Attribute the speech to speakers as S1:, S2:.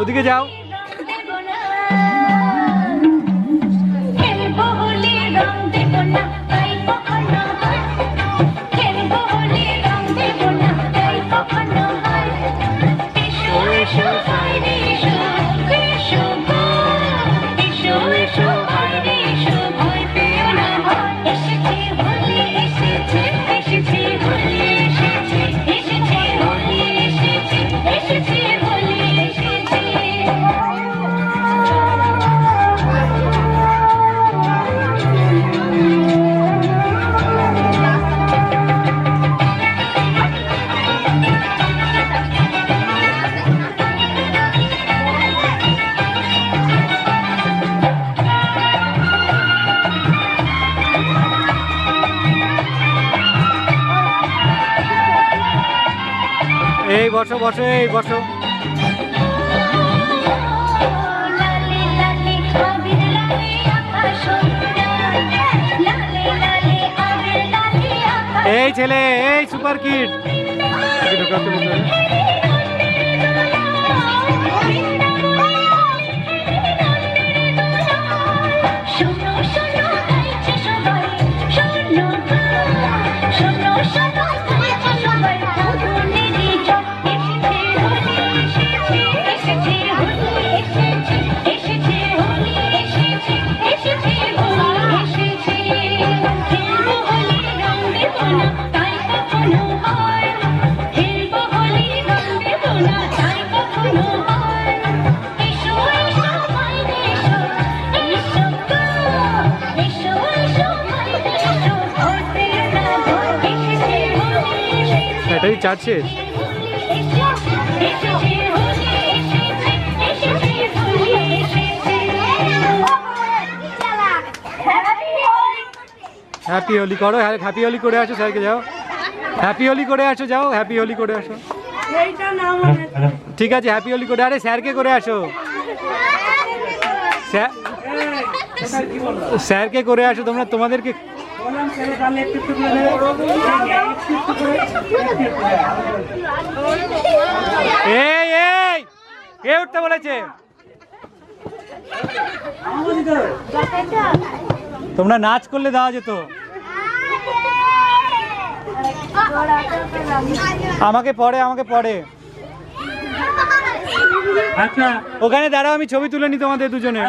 S1: ওদিকে যাও। এই বসো বসো, এই বসো। এই ছেলে, এই সুপার কিড। এটাই চার্চেস। হ্যাপি হোলি করো, হ্যাপি হোলি করে আসো স্যারকে, যাও হ্যাপি হোলি করে আসো, যাও হ্যাপি হোলি করে আসো। ঠিক আছে, হ্যাপি হোলি করে, আরে স্যারকে করে আসো, স্যারকে করে আসো তোমরা, তোমাদেরকে এই এই কে উঠতে বলেছে? তোমরা নাচ করলে দেওয়া যেত। আমাকে পড়ে, আমাকে পড়ে। আচ্ছা ওখানে দাঁড়াও, আমি ছবি তুলে নি তোমাদের দুজনে।